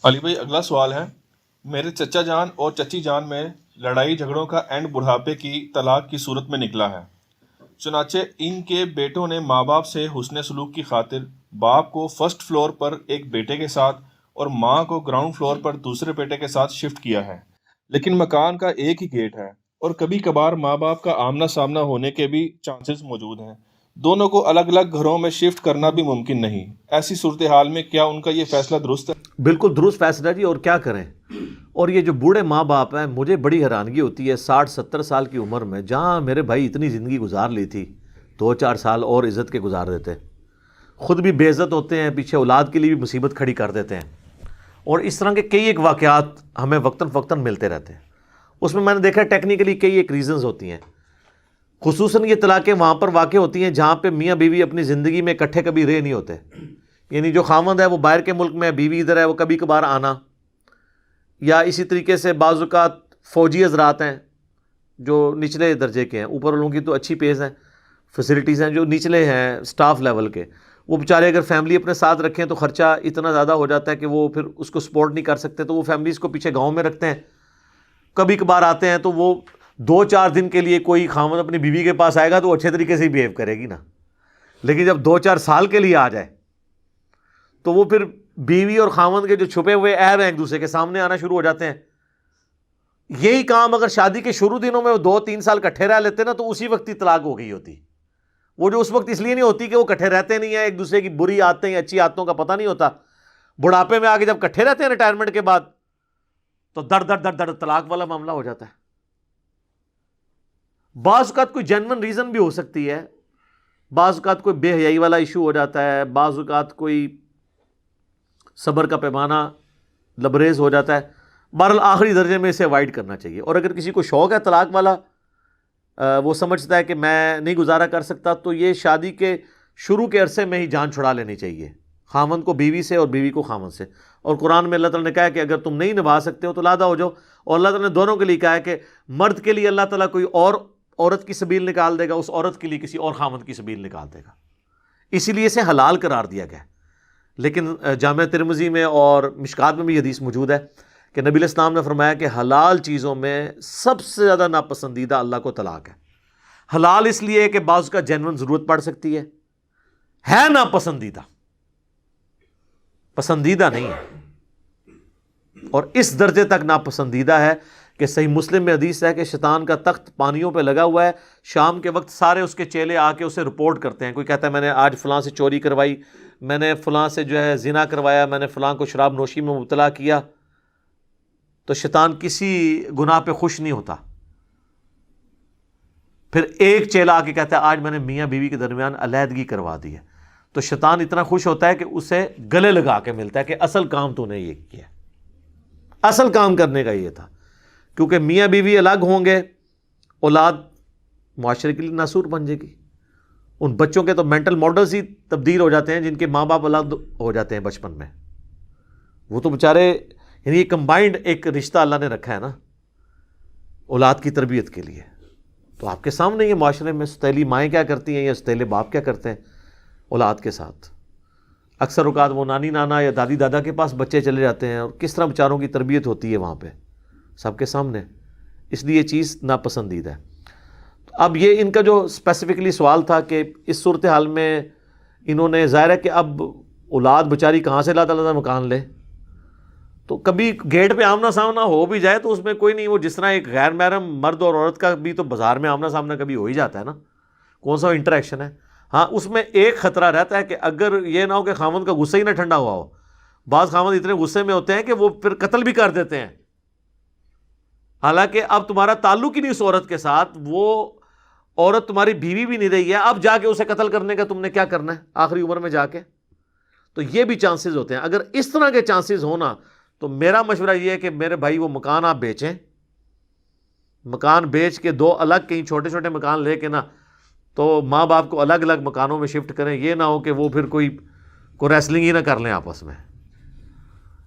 علی بھائی، اگلا سوال ہے: میرے چچا جان اور چچی جان میں لڑائی جھگڑوں کا اینڈ بڑھاپے کی طلاق کی صورت میں نکلا ہے۔ چنانچہ ان کے بیٹوں نے ماں باپ سے حسن سلوک کی خاطر باپ کو فرسٹ فلور پر ایک بیٹے کے ساتھ اور ماں کو گراؤنڈ فلور پر دوسرے بیٹے کے ساتھ شفٹ کیا ہے، لیکن مکان کا ایک ہی گیٹ ہے اور کبھی کبھار ماں باپ کا آمنا سامنا ہونے کے بھی چانسز موجود ہیں۔ دونوں کو الگ الگ گھروں میں شفٹ کرنا بھی ممکن نہیں۔ ایسی صورتحال میں کیا ان کا یہ فیصلہ درست ہے؟ بالکل درست فیصلہ جی، اور کیا کریں۔ اور یہ جو بوڑھے ماں باپ ہیں، مجھے بڑی حیرانگی ہوتی ہے 60-70 سال کی عمر میں، جہاں میرے بھائی اتنی زندگی گزار لی تھی، 2-4 سال اور عزت کے گزار دیتے، خود بھی بے عزت ہوتے ہیں، پیچھے اولاد کے لیے بھی مصیبت کھڑی کر دیتے ہیں۔ اور اس طرح کے کئی ایک واقعات ہمیں وقتاً فوقتاً ملتے رہتے ہیں۔ اس میں نے دیکھا ٹیکنیکلی کئی ایک ریزنز ہوتی ہیں، خصوصاً یہ طلاقیں وہاں پر واقع ہوتی ہیں جہاں پہ میاں بیوی اپنی زندگی میں اکٹھے کبھی رہ نہیں ہوتے، یعنی جو خاوند ہے وہ باہر کے ملک میں، بیوی ادھر ہے، وہ کبھی کبھار آنا، یا اسی طریقے سے بعض اوقات فوجی حضرات ہیں جو نچلے درجے کے ہیں، اوپر والوں کی تو اچھی پیز ہیں، فیسلٹیز ہیں، جو نچلے ہیں سٹاف لیول کے، وہ بیچارے اگر فیملی اپنے ساتھ رکھیں تو خرچہ اتنا زیادہ ہو جاتا ہے کہ وہ پھر اس کو سپورٹ نہیں کر سکتے، تو وہ فیملیز کو پیچھے گاؤں میں رکھتے ہیں۔ کبھی کبھار آتے ہیں تو وہ 2-4 دن کے لیے کوئی خاوند اپنی بیوی کے پاس آئے گا تو وہ اچھے طریقے سے ہی بیہیو کرے گی نا، لیکن جب 2-4 سال کے لیے آ جائے تو وہ پھر بیوی اور خاوند کے جو چھپے ہوئے عیب ہیں ایک دوسرے کے سامنے آنا شروع ہو جاتے ہیں۔ یہی کام اگر شادی کے شروع دنوں میں وہ 2-3 سال کٹھے رہ لیتے نا تو اسی وقت ہی طلاق ہو گئی ہوتی۔ وہ جو اس وقت اس لیے نہیں ہوتی کہ وہ کٹھے رہتے نہیں ہیں، ایک دوسرے کی بری عادتیں یا اچھی عادتوں کا پتہ نہیں ہوتا، بڑھاپے میں آ کے جب کٹھے رہتے ہیں ریٹائرمنٹ کے بعد تو در در در در طلاق والا معاملہ ہو جاتا ہے۔ بعض اوقات کوئی جینون ریزن بھی ہو سکتی ہے، بعض اوقات کوئی بے حیائی والا ایشو ہو جاتا ہے، بعض اوقات کوئی صبر کا پیمانہ لبریز ہو جاتا ہے۔ بہرحال آخری درجے میں اسے اوائڈ کرنا چاہیے، اور اگر کسی کو شوق ہے طلاق والا، وہ سمجھتا ہے کہ میں نہیں گزارا کر سکتا، تو یہ شادی کے شروع کے عرصے میں ہی جان چھڑا لینی چاہیے، خاوند کو بیوی سے اور بیوی کو خاوند سے۔ اور قرآن میں اللہ تعالیٰ نے کہا ہے کہ اگر تم نہیں نبھا سکتے ہو تو علیحدہ ہو جاؤ، اور اللہ تعالیٰ نے دونوں کے لیے کہا ہے کہ مرد کے لیے اللہ تعالیٰ کوئی اور عورت کی سبیل نکال دے گا، اس عورت کے لیے کسی اور خاوند کی سبیل نکال دے گا، اسی لیے اسے حلال قرار دیا گیا۔ لیکن جامعہ ترمذی میں اور مشکات میں بھی حدیث موجود ہے کہ نبی علیہ السلام نے فرمایا کہ حلال چیزوں میں سب سے زیادہ ناپسندیدہ اللہ کو طلاق ہے۔ حلال اس لیے کہ بعض کا جینون ضرورت پڑ سکتی ہے ناپسندیدہ، پسندیدہ نہیں ہے، اور اس درجے تک ناپسندیدہ ہے کہ صحیح مسلم میں حدیث ہے کہ شیطان کا تخت پانیوں پہ لگا ہوا ہے، شام کے وقت سارے اس کے چیلے آ کے اسے رپورٹ کرتے ہیں۔ کوئی کہتا ہے میں نے آج فلاں سے چوری کروائی، میں نے فلاں سے جو ہے زنا کروایا، میں نے فلاں کو شراب نوشی میں مبتلا کیا، تو شیطان کسی گناہ پہ خوش نہیں ہوتا۔ پھر ایک چیلا آ کے کہتا ہے آج میں نے میاں بیوی کے درمیان علیحدگی کروا دی ہے، تو شیطان اتنا خوش ہوتا ہے کہ اسے گلے لگا کے ملتا ہے کہ اصل کام تو نے یہ کیا، اصل کام کرنے کا یہ تھا، کیونکہ میاں بیوی الگ ہوں گے، اولاد معاشرے کے لیے ناسور بن جائے گی۔ ان بچوں کے تو مینٹل ماڈلز ہی تبدیل ہو جاتے ہیں جن کے ماں باپ الگ ہو جاتے ہیں بچپن میں، وہ تو بیچارے، یعنی یہ کمبائنڈ ایک رشتہ اللہ نے رکھا ہے نا اولاد کی تربیت کے لیے۔ تو آپ کے سامنے یہ معاشرے میں ستیلی مائیں کیا کرتی ہیں یا ستیلے باپ کیا کرتے ہیں اولاد کے ساتھ۔ اکثر اوقات وہ نانی نانا یا دادی دادا کے پاس بچے چلے جاتے ہیں، اور کس طرح بیچاروں کی تربیت ہوتی ہے وہاں پہ سب کے سامنے، اس لیے یہ چیز ناپسندیدہ ہے۔ اب یہ ان کا جو اسپیسیفکلی سوال تھا کہ اس صورتحال میں انہوں نے، ظاہر ہے کہ اب اولاد بیچاری کہاں سے اللہ تعالیٰ مکان لے، تو کبھی گیٹ پہ آمنا سامنا ہو بھی جائے تو اس میں کوئی نہیں، وہ جس طرح ایک غیر محرم مرد اور عورت کا بھی تو بازار میں آمنا سامنا کبھی ہو ہی جاتا ہے نا، کون سا انٹریکشن ہے۔ ہاں اس میں ایک خطرہ رہتا ہے کہ اگر یہ نہ ہو کہ خاوند کا غصہ ہی نہ ٹھنڈا ہوا ہو، بعض خاوند اتنے غصے میں ہوتے ہیں کہ وہ پھر قتل بھی کر دیتے ہیں، حالانکہ اب تمہارا تعلق ہی نہیں اس عورت کے ساتھ، وہ عورت تمہاری بیوی بھی نہیں رہی ہے، اب جا کے اسے قتل کرنے کا تم نے کیا کرنا ہے آخری عمر میں جا کے۔ تو یہ بھی چانسز ہوتے ہیں۔ اگر اس طرح کے چانسز ہونا تو میرا مشورہ یہ ہے کہ میرے بھائی وہ مکان آپ بیچیں، مکان بیچ کے 2 الگ کہیں چھوٹے چھوٹے مکان لے کے نا، تو ماں باپ کو الگ الگ مکانوں میں شفٹ کریں، یہ نہ ہو کہ وہ پھر کوئی ریسلنگ ہی نہ کر لیں آپس میں،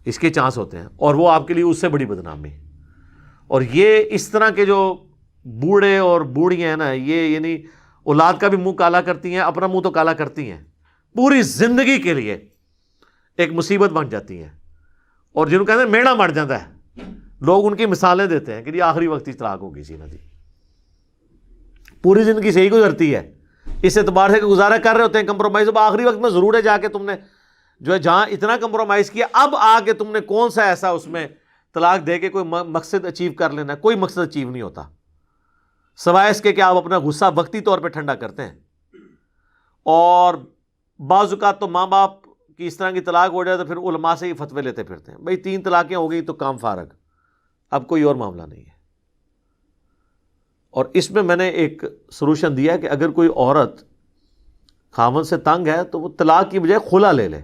اس کے چانس ہوتے ہیں، اور وہ آپ کے لیے اس سے بڑی بدنامی۔ اور یہ اس طرح کے جو بوڑھے اور بوڑھیاں ہیں نا، یہ یعنی اولاد کا بھی منہ کالا کرتی ہیں، اپنا منہ تو کالا کرتی ہیں، پوری زندگی کے لیے ایک مصیبت بن جاتی ہیں۔ اور جنہوں کہتے ہیں میڑا مر جاتا ہے، لوگ ان کی مثالیں دیتے ہیں کہ جی آخری وقت ہی طلاق ہوگی سی نا جی، پوری زندگی سے ہی گزرتی ہے، اس اعتبار سے کہ گزارا کر رہے ہوتے ہیں کمپرومائز، اب آخری وقت میں ضرور ہے جا کے تم نے جو ہے جہاں اتنا کمپرومائز کیا، اب آ کے تم نے کون سا ایسا اس میں طلاق دے کے کوئی مقصد اچیو کر لینا ہے؟ کوئی مقصد اچیو نہیں ہوتا، سوائے اس کے کہ آپ اپنا غصہ وقتی طور پہ ٹھنڈا کرتے ہیں۔ اور بعض اوقات تو ماں باپ کی اس طرح کی طلاق ہو جائے تو پھر علماء سے ہی فتوے لیتے پھرتے ہیں، بھئی 3 طلاقیں ہو گئی تو کام فارغ، اب کوئی اور معاملہ نہیں ہے۔ اور اس میں نے ایک سلوشن دیا کہ اگر کوئی عورت خاوند سے تنگ ہے تو وہ طلاق کی بجائے خلا لے لے،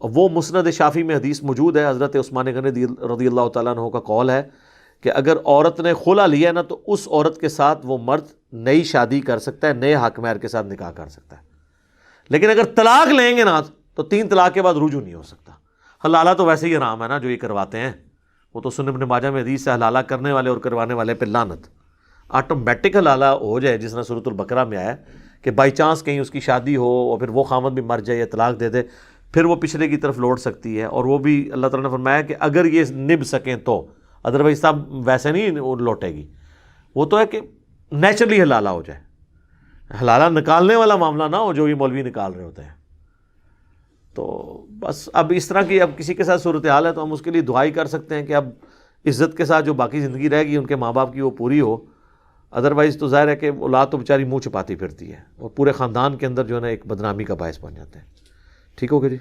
اور وہ مسند شافعی میں حدیث موجود ہے، حضرت عثمان غنی رضی اللہ تعالیٰ عنہ کا قول ہے کہ اگر عورت نے خلا لیا نا تو اس عورت کے ساتھ وہ مرد نئی شادی کر سکتا ہے، نئے حق مہر کے ساتھ نکاح کر سکتا ہے، لیکن اگر طلاق لیں گے نا تو 3 طلاق کے بعد رجوع نہیں ہو سکتا۔ حلالہ تو ویسے ہی حرام ہے نا جو یہ کرواتے ہیں، وہ تو سنن ابن ماجہ میں حدیث سے حلالہ کرنے والے اور کروانے والے پہ لعنت، آٹومیٹک حلالہ ہو جائے جس طرح سورۃ البقرہ میں آیا کہ بائی چانس کہیں اس کی شادی ہو اور پھر وہ خامد بھی مر جائے یا طلاق دے دے، پھر وہ پچھلے کی طرف لوٹ سکتی ہے، اور وہ بھی اللہ تعالیٰ نے فرمایا کہ اگر یہ نبھ سکیں تو، ادروائز صاحب ویسے نہیں لوٹے گی، وہ تو ہے کہ نیچرلی حلالہ ہو جائے، حلالہ نکالنے والا معاملہ نہ ہو جو یہ مولوی نکال رہے ہوتے ہیں۔ تو بس اب اس طرح کی اب کسی کے ساتھ صورتحال ہے تو ہم اس کے لیے دعائی کر سکتے ہیں کہ اب عزت کے ساتھ جو باقی زندگی رہے گی ان کے ماں باپ کی وہ پوری ہو، ادروائز تو ظاہر ہے کہ اولاد تو بیچاری منہ چھپاتی پھرتی ہے اور پورے خاندان کے اندر جو ہے نا ایک بدنامی کا باعث بن جاتے ہیں۔ ٹھیک ہوگا جی؟